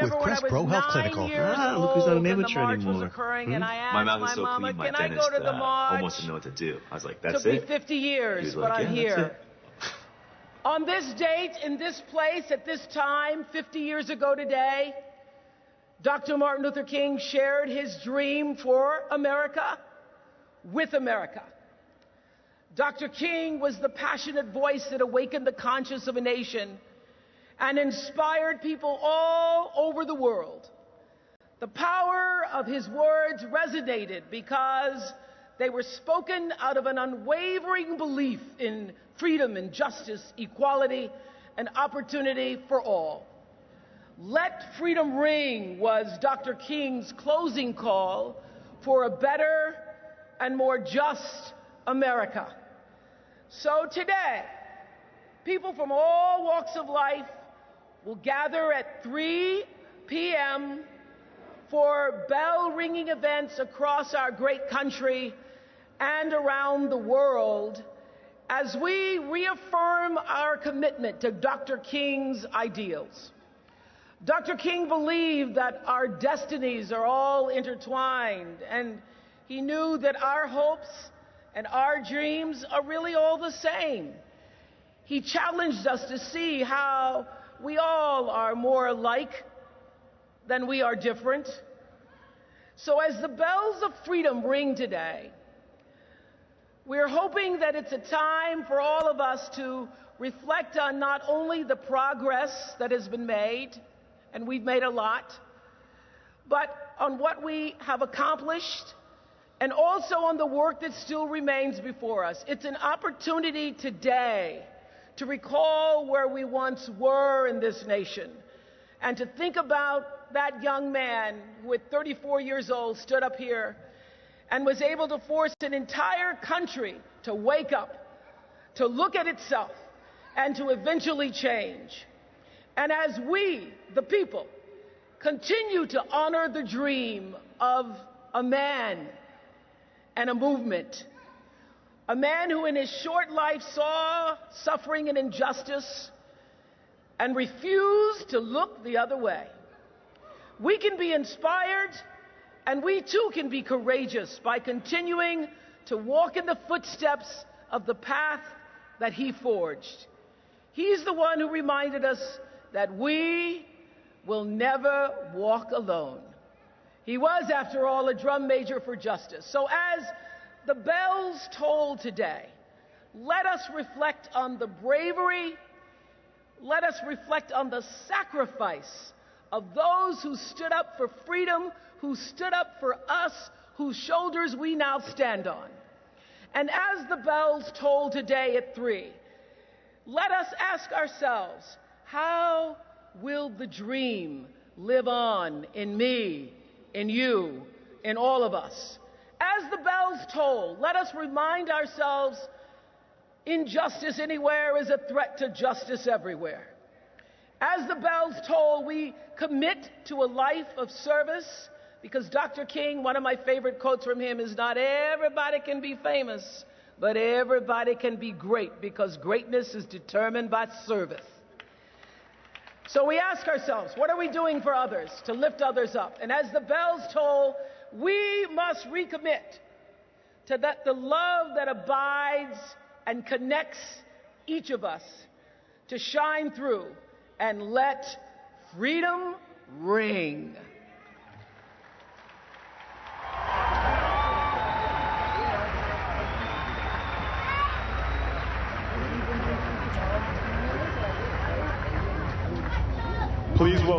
with Crest Pro Health Clinical. Look who's not an amateur anymore. My mouth is so clean, my dentist almost didn't know what to do. I was like, that's it? Took me 50 years, but I'm here. On this date, in this place, at this time, 50 years ago today, Dr. Martin Luther King shared his dream for America with America. Dr. King was the passionate voice that awakened the conscience of a nation and inspired people all over the world. The power of his words resonated because they were spoken out of an unwavering belief in freedom and justice, equality, and opportunity for all. Let freedom ring was Dr. King's closing call for a better and more just America. So today, people from all walks of life will gather at 3 p.m. for bell-ringing events across our great country and around the world as we reaffirm our commitment to Dr. King's ideals. Dr. King believed that our destinies are all intertwined, and he knew that our hopes and our dreams are really all the same. He challenged us to see how we all are more alike than we are different. So as the bells of freedom ring today, we're hoping that it's a time for all of us to reflect on not only the progress that has been made, and we've made a lot, but on what we have accomplished and also on the work that still remains before us. It's an opportunity today to recall where we once were in this nation and to think about that young man who at 34 years old stood up here and was able to force an entire country to wake up, to look at itself, and to eventually change. And as we, the people, continue to honor the dream of a man and a movement, a man who in his short life saw suffering and injustice and refused to look the other way, we can be inspired, and we too can be courageous by continuing to walk in the footsteps of the path that he forged. He's the one who reminded us that we will never walk alone. He was, after all, a drum major for justice. So as the bells toll today, let us reflect on the bravery, let us reflect on the sacrifice of those who stood up for freedom, who stood up for us, whose shoulders we now stand on. And as the bells toll today at 3, let us ask ourselves, how will the dream live on in me, in you, in all of us? As the bells toll, let us remind ourselves injustice anywhere is a threat to justice everywhere. As the bells toll, we commit to a life of service, because Dr. King, one of my favorite quotes from him is, not everybody can be famous, but everybody can be great, because greatness is determined by service. So we ask ourselves, what are we doing for others to lift others up? And as the bells toll, we must recommit to the love that abides and connects each of us to shine through and let freedom ring. Please welcome